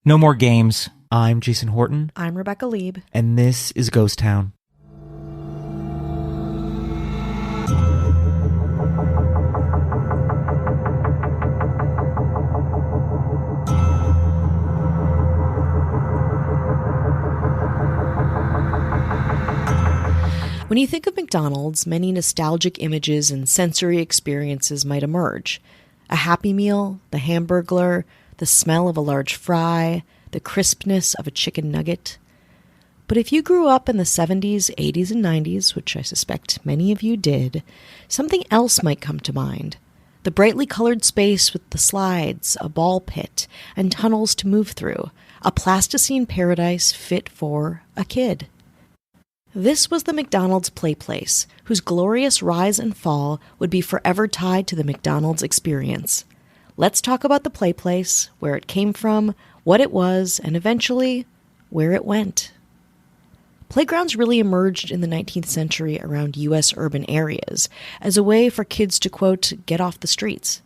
No more games. I'm Jason Horton. I'm Rebecca Lieb. And this is Ghost Town. When you think of McDonald's, many nostalgic images and sensory experiences might emerge. A Happy Meal, the Hamburglar, the smell of a large fry, the crispness of a chicken nugget. But if you grew up in the 70s, 80s, and 90s, which I suspect many of you did, something else might come to mind. The brightly colored space with the slides, a ball pit, and tunnels to move through. A plasticine paradise fit for a kid. This was the McDonald's Play Place, whose glorious rise and fall would be forever tied to the McDonald's experience. Let's talk about the Play Place, where it came from, what it was, and eventually, where it went. Playgrounds really emerged in the 19th century around U.S. urban areas as a way for kids to, quote, get off the streets.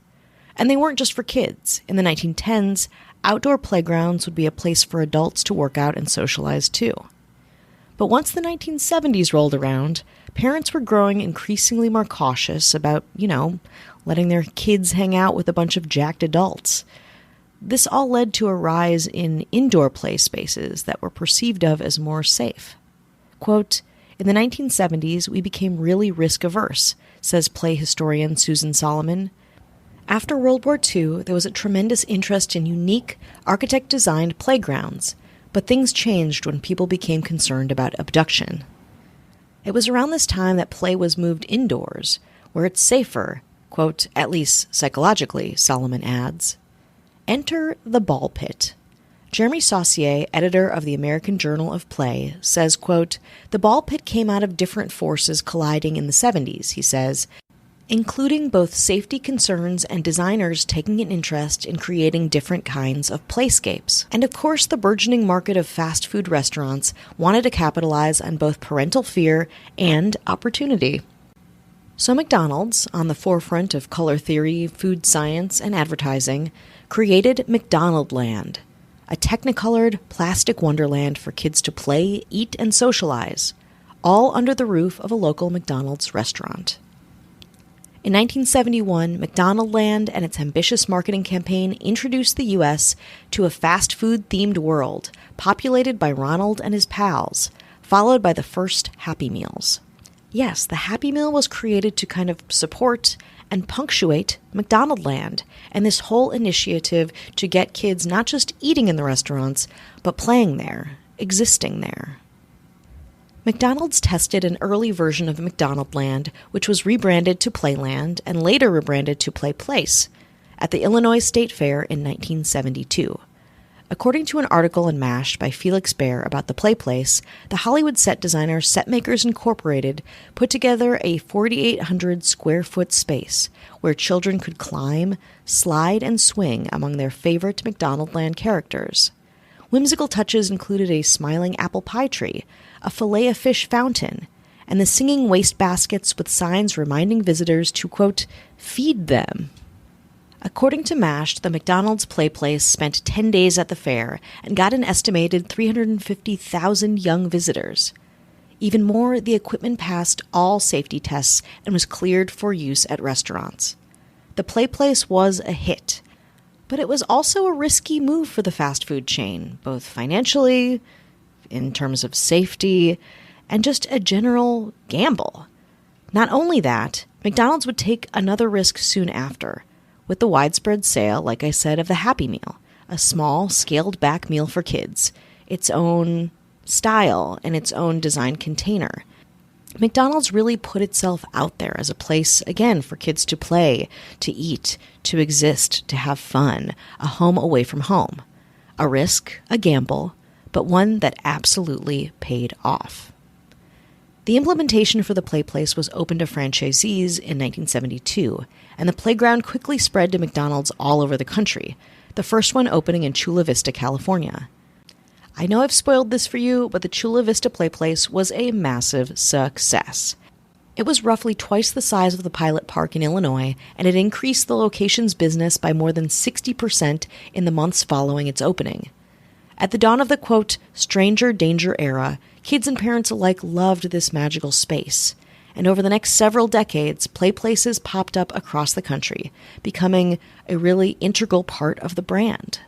And they weren't just for kids. In the 1910s, outdoor playgrounds would be a place for adults to work out and socialize too. But once the 1970s rolled around, parents were growing increasingly more cautious about, letting their kids hang out with a bunch of jacked adults. This all led to a rise in indoor play spaces that were perceived of as more safe. Quote, in the 1970s, we became really risk-averse, says play historian Susan Solomon. After World War II, there was a tremendous interest in unique, architect-designed playgrounds, but things changed when people became concerned about abduction. It was around this time that play was moved indoors, where it's safer, quote, at least psychologically, Solomon adds. Enter the ball pit. Jeremy Saucier, editor of the American Journal of Play, says, quote, the ball pit came out of different forces colliding in the 70s, he says, including both safety concerns and designers taking an interest in creating different kinds of playscapes. And of course, the burgeoning market of fast food restaurants wanted to capitalize on both parental fear and opportunity. So McDonald's, on the forefront of color theory, food science, and advertising, created McDonaldland, a technicolored plastic wonderland for kids to play, eat, and socialize, all under the roof of a local McDonald's restaurant. In 1971, McDonaldland and its ambitious marketing campaign introduced the U.S. to a fast food-themed world populated by Ronald and his pals, followed by the first Happy Meals. Yes, the Happy Meal was created to kind of support and punctuate McDonaldland and this whole initiative to get kids not just eating in the restaurants, but playing there, existing there. McDonald's tested an early version of McDonaldland, which was rebranded to Playland and later rebranded to Play Place, at the Illinois State Fair in 1972. According to an article in MASH by Felix Baer about the Play Place, the Hollywood set designer Setmakers Incorporated put together a 4,800 square foot space where children could climb, slide, and swing among their favorite McDonaldland characters. Whimsical touches included a smiling apple pie tree, a Filet-O-Fish fountain, and the singing wastebaskets with signs reminding visitors to, quote, feed them. According to MASH, the McDonald's Play Place spent 10 days at the fair and got an estimated 350,000 young visitors. Even more, the equipment passed all safety tests and was cleared for use at restaurants. The Play Place was a hit, but it was also a risky move for the fast food chain, both financially, in terms of safety, and just a general gamble. Not only that, McDonald's would take another risk soon after, with the widespread sale, like I said, of the Happy Meal, a small, scaled-back meal for kids, its own style and its own design container. McDonald's really put itself out there as a place, again, for kids to play, to eat, to exist, to have fun, a home away from home. A risk, a gamble, but one that absolutely paid off. The implementation for the Play Place was opened to franchisees in 1972, and the playground quickly spread to McDonald's all over the country, the first one opening in Chula Vista, California. I know I've spoiled this for you, but the Chula Vista Play Place was a massive success. It was roughly twice the size of the pilot park in Illinois, and it increased the location's business by more than 60% in the months following its opening. At the dawn of the, quote, stranger danger era, kids and parents alike loved this magical space. And over the next several decades, play places popped up across the country, becoming a really integral part of the brand.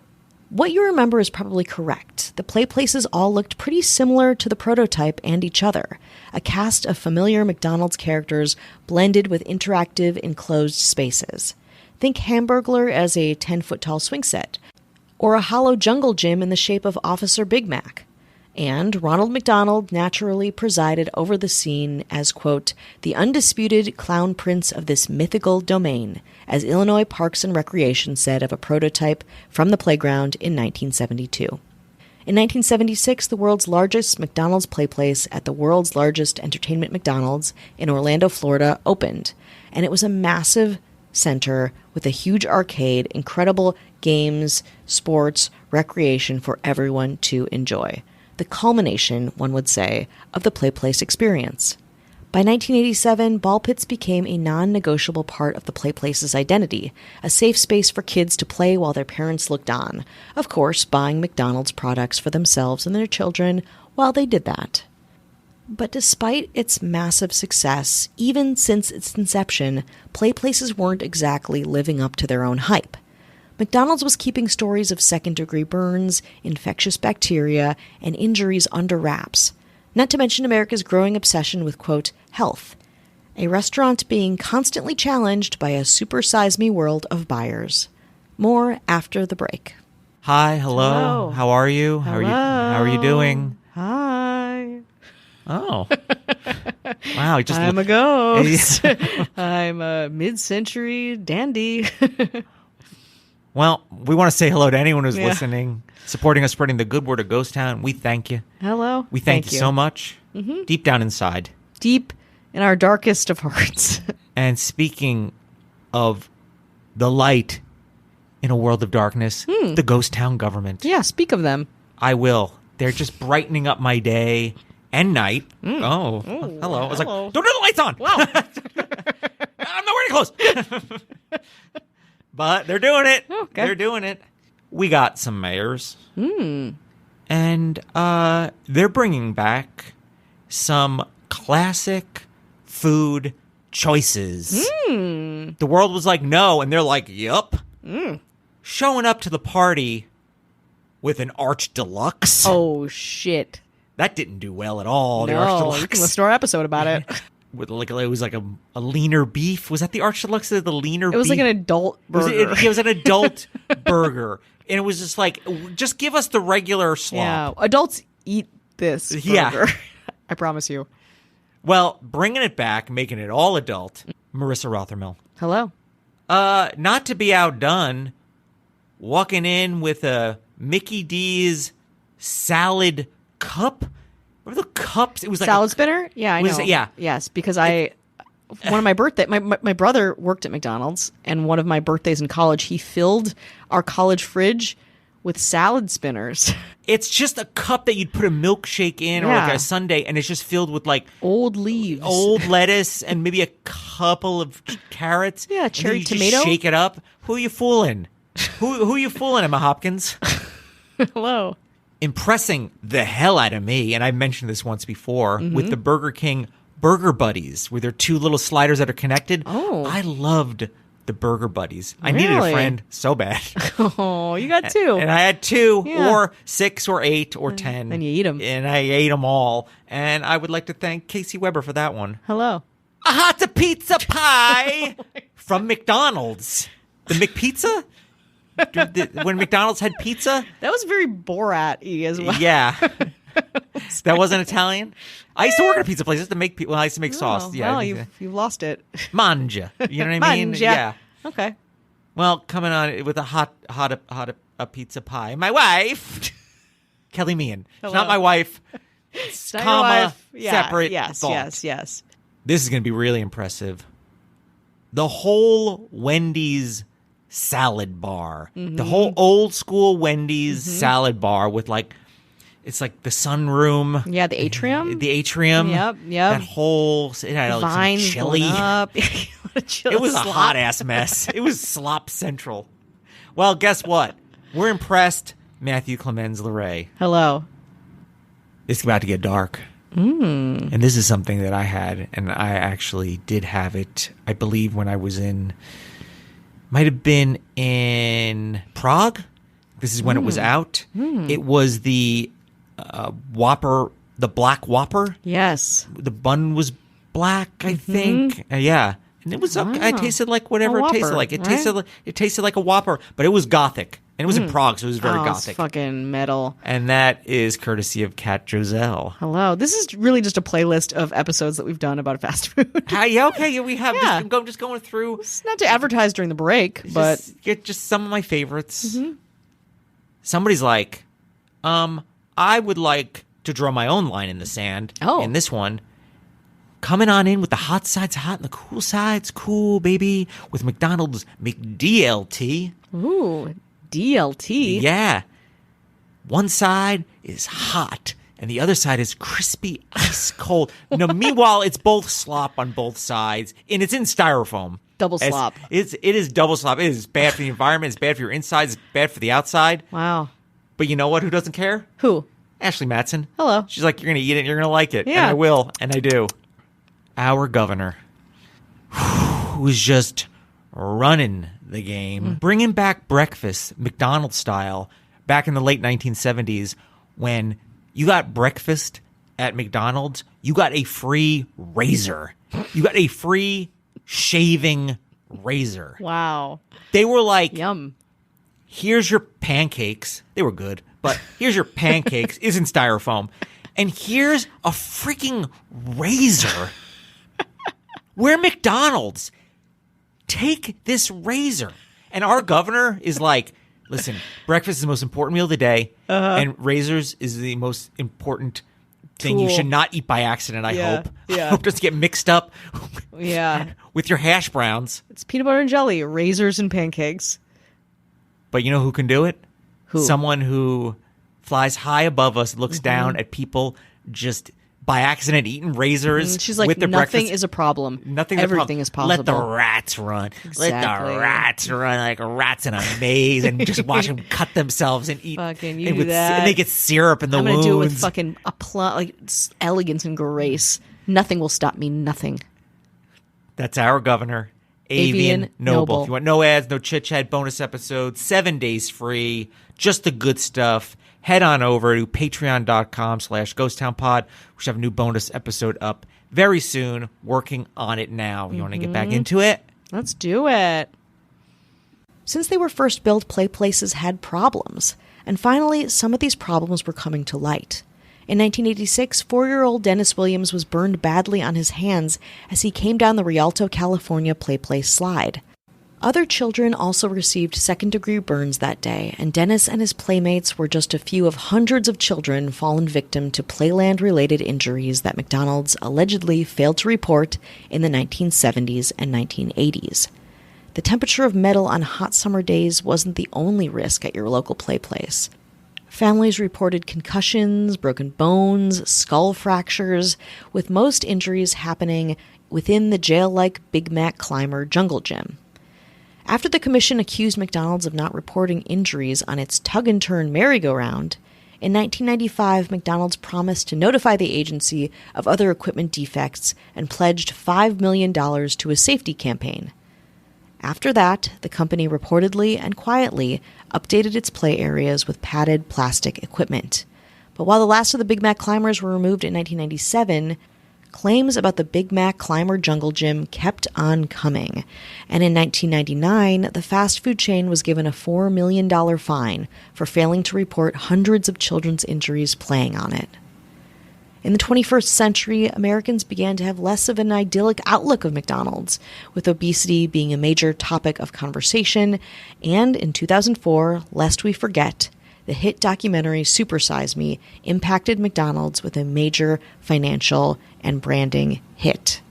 What you remember is probably correct. The play places all looked pretty similar to the prototype and each other, a cast of familiar McDonald's characters blended with interactive enclosed spaces. Think Hamburglar as a 10-foot-tall swing set, or a hollow jungle gym in the shape of Officer Big Mac. And Ronald McDonald naturally presided over the scene as, quote, the undisputed clown prince of this mythical domain, as Illinois Parks and Recreation said of a prototype from the playground in 1972. In 1976, the world's largest McDonald's playplace at the world's largest entertainment McDonald's in Orlando, Florida, opened, and it was a massive center with a huge arcade, incredible games, sports, recreation for everyone to enjoy. The culmination, one would say, of the playplace experience. By 1987, ball pits became a non-negotiable part of the playplace's identity, a safe space for kids to play while their parents looked on, of course, buying McDonald's products for themselves and their children while they did that. But despite its massive success, even since its inception, playplaces weren't exactly living up to their own hype. McDonald's was keeping stories of second-degree burns, infectious bacteria, and injuries under wraps, not to mention America's growing obsession with, quote, health, a restaurant being constantly challenged by a super-size-me world of buyers. More after the break. Hi, hello. Hello. How are you? Hello. How are you doing? Hi. Oh. Wow, I'm a ghost. I'm a mid-century dandy. Well, we want to say hello to anyone who's listening, supporting us, spreading the good word of Ghost Town. We thank you. Hello. We thank you so much. Mm-hmm. Deep down inside. Deep in our darkest of hearts. And speaking of the light in a world of darkness, the Ghost Town government. Yeah, speak of them. I will. They're just brightening up my day and night. Oh, hello. I was like, don't turn the lights on. Wow. I'm not wearing clothes. But they're doing it. Okay. They're doing it. We got some mayors. And they're bringing back some classic food choices. The world was like, no. And they're like, yup. Showing up to the party with an Arch Deluxe. Oh, shit. That didn't do well at all. The Arch No, Deluxe. you can listen to our episode about it. With like it was like a leaner beef. Was that the Arch Deluxe? The leaner beef? It was like an adult burger. It was an adult burger. And it was just like, just give us the regular slop. Yeah, adults eat this burger. Yeah. I promise you. Well, bringing it back, making it all adult, Marissa Rothermel. Hello. Not to be outdone, walking in with a Mickey D's salad cup. Remember the cups? It was like salad spinner? Yeah, I know. Yeah. Yes, because one of my birthday, my brother worked at McDonald's, and one of my birthdays in college, he filled our college fridge with salad spinners. It's just a cup that you'd put a milkshake in or like a sundae, and it's just filled with like old leaves, old lettuce, and maybe a couple of carrots. Yeah, cherry and then tomato. Just shake it up. Who are you fooling? Who are you fooling, Emma Hopkins? Hello. Impressing the hell out of me, and I mentioned this once before, with the Burger King Burger Buddies, where they're two little sliders that are connected. Oh. I loved the Burger Buddies. I needed a friend so bad. Oh, you got two. And I had two, or 6 or 8 or 10. And you eat them. And I ate them all. And I would like to thank Casey Weber for that one. Hello. A hot pizza pie from McDonald's. The McPizza? When McDonald's had pizza? That was very Borat-y as well. Yeah. That wasn't Italian? I used to work at a pizza place. I used to make sauce. Yeah, well, you've lost it. Manja. You know what I mean? Manja. Yeah. Okay. Well, coming on with a hot pizza pie. My wife, Kelly Meehan. It's not my wife. It's not comma, your wife. Yeah, separate yes, thought. Yes. This is going to be really impressive. The whole Wendy's salad bar. The whole old school Wendy's salad bar with like, it's like the sunroom. Yeah, the atrium. The atrium. Yep. That whole, it had like Vines some chili. going up. It was a hot ass mess. It was slop central. Well, guess what? We're impressed Matthew Clemens Leray. Hello. It's about to get dark. And this is something that I had, and I actually did have it, I believe, when I was might have been in Prague. This is when it was out. It was the Whopper, the Black Whopper. Yes. The bun was black, I think. Yeah. And it was I tasted like whatever A it tasted Whopper, like. It right? tasted like a Whopper, but it was gothic. And it was in Prague, so it was very It's gothic. fucking metal. And that is courtesy of Kat Joselle. Hello. This is really just a playlist of episodes that we've done about fast food. Yeah, okay, yeah, we have Yeah. just going through It's not to advertise during the break, but just some of my favorites. Somebody's like, I would like to draw my own line in the sand. Oh. In this one, coming on in with the hot sides hot and the cool sides cool, baby, with McDonald's McDLT. ooh, DLT. Yeah. One side is hot and the other side is crispy, ice cold. No, meanwhile, it's both slop on both sides, and it's in styrofoam. Double slop. It is double slop. It is bad for the environment. It's bad for your insides. It's bad for the outside. Wow. But you know what? Who doesn't care? Who? Ashley Matson. Hello. She's like, you're going to eat it and you're going to like it. And Yeah. I will. And I do. Our governor, who's just running the game, bringing back breakfast, McDonald's style, back in the late 1970s when you got breakfast at McDonald's, you got a free razor. You got a free shaving razor. Wow. They were like, Yum. here's your pancakes. They were good, but here's your pancakes. Is in styrofoam. And here's a freaking razor. We're McDonald's. Take this razor. And our governor is like, listen, breakfast is the most important meal of the day, and razors is the most important thing you Tool. should not eat by accident, I Yeah, hope. yeah. I hope it doesn't get mixed up Yeah. with your hash browns. It's peanut butter and jelly, razors and pancakes. But you know who can do it? Who? Someone who flies high above us, looks down at people just by accident eating razors. And she's like, with their nothing breakfast. is a problem. Nothing. Everything is possible. Let the rats run. Let Exactly. the rats run like rats in a maze, and just watch them cut themselves and eat. Fucking you and do that. And they get syrup in the I'm wounds. going to do it with fucking elegance and grace. Nothing will stop me. Nothing. That's our governor, Avian Avian Noble. Noble. If you want no ads, no chit chat, bonus episodes, 7 days free, just the good stuff. Head on over to patreon.com/ghosttownpod. We should have a new bonus episode up very soon. Working on it now. You want to get back into it? Let's do it. Since they were first built, play places had problems. And finally, some of these problems were coming to light. In 1986, 4-year-old Dennis Williams was burned badly on his hands as he came down the Rialto, California Play Place slide. Other children also received second-degree burns that day, and Dennis and his playmates were just a few of hundreds of children fallen victim to Playland-related injuries that McDonald's allegedly failed to report in the 1970s and 1980s. The temperature of metal on hot summer days wasn't the only risk at your local play place. Families reported concussions, broken bones, skull fractures, with most injuries happening within the jail-like Big Mac Climber jungle gym. After the commission accused McDonald's of not reporting injuries on its tug-and-turn merry-go-round, in 1995, McDonald's promised to notify the agency of other equipment defects and pledged $5 million to a safety campaign. After that, the company reportedly and quietly updated its play areas with padded plastic equipment. But while the last of the Big Mac climbers were removed in 1997, claims about the Big Mac Climber Jungle Gym kept on coming, and in 1999, the fast food chain was given a $4 million fine for failing to report hundreds of children's injuries playing on it. In the 21st century, Americans began to have less of an idyllic outlook of McDonald's, with obesity being a major topic of conversation, and in 2004, lest we forget, the hit documentary Super Size Me impacted McDonald's with a major financial and branding hit.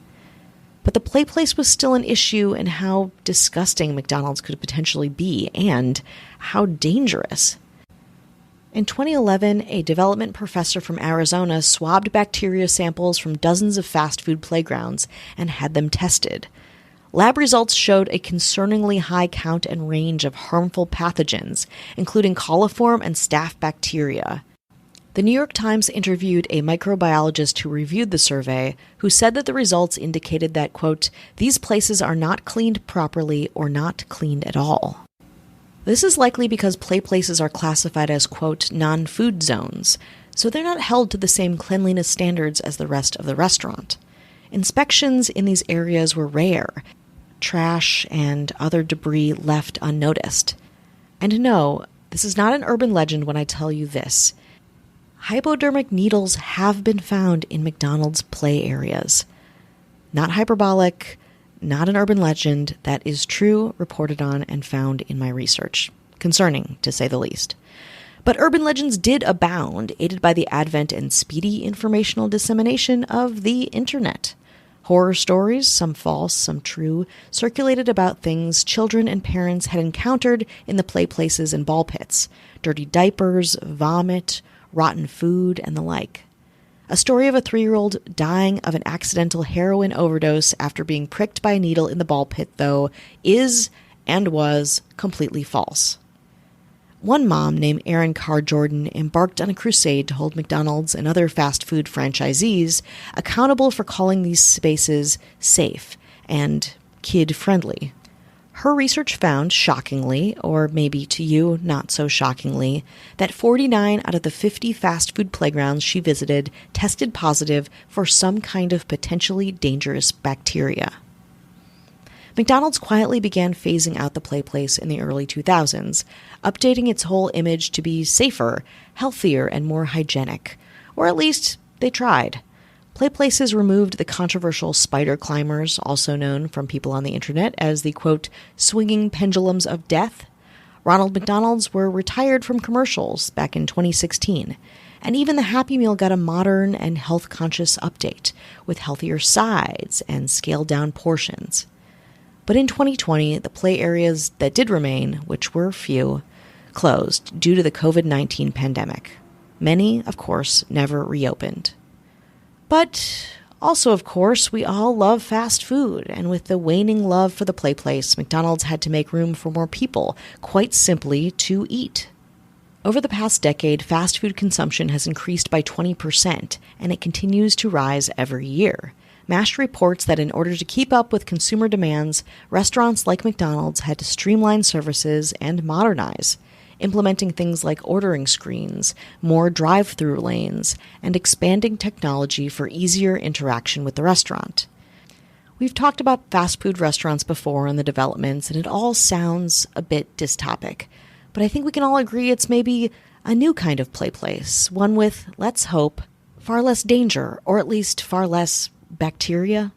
But the play place was still an issue in how disgusting McDonald's could potentially be and how dangerous. In 2011, a development professor from Arizona swabbed bacteria samples from dozens of fast food playgrounds and had them tested. Lab results showed a concerningly high count and range of harmful pathogens, including coliform and staph bacteria. The New York Times interviewed a microbiologist who reviewed the survey, who said that the results indicated that, quote, these places are not cleaned properly or not cleaned at all. This is likely because play places are classified as, quote, non-food zones, so they're not held to the same cleanliness standards as the rest of the restaurant. Inspections in these areas were rare, trash and other debris left unnoticed. And no, this is not an urban legend when I tell you this. Hypodermic needles have been found in McDonald's play areas. Not hyperbolic, not an urban legend. That is true, reported on, and found in my research. Concerning, to say the least. But urban legends did abound, aided by the advent and speedy informational dissemination of the internet. Horror stories, some false, some true, circulated about things children and parents had encountered in the play places and ball pits. Dirty diapers, vomit, rotten food, and the like. A story of a 3-year-old dying of an accidental heroin overdose after being pricked by a needle in the ball pit, though, is and was completely false. One mom named Erin Carr Jordan embarked on a crusade to hold McDonald's and other fast food franchisees accountable for calling these spaces safe and kid-friendly. Her research found, shockingly, or maybe to you not so shockingly, that 49 out of the 50 fast food playgrounds she visited tested positive for some kind of potentially dangerous bacteria. McDonald's quietly began phasing out the play place in the early 2000s, updating its whole image to be safer, healthier, and more hygienic. Or at least, they tried. Play places removed the controversial spider climbers, also known from people on the internet as the, quote, swinging pendulums of death. Ronald McDonald's were retired from commercials back in 2016. And even the Happy Meal got a modern and health-conscious update, with healthier sides and scaled-down portions. But in 2020, the play areas that did remain, which were few, closed due to the COVID-19 pandemic. Many, of course, never reopened. But also, of course, we all love fast food, and with the waning love for the play place, McDonald's had to make room for more people, quite simply to eat. Over the past decade, fast food consumption has increased by 20%, and it continues to rise every year. MASH reports that in order to keep up with consumer demands, restaurants like McDonald's had to streamline services and modernize, implementing things like ordering screens, more drive-through lanes, and expanding technology for easier interaction with the restaurant. We've talked about fast food restaurants before and the developments, and it all sounds a bit dystopic. But I think we can all agree it's maybe a new kind of play place, one with, let's hope, far less danger, or at least far less bacteria.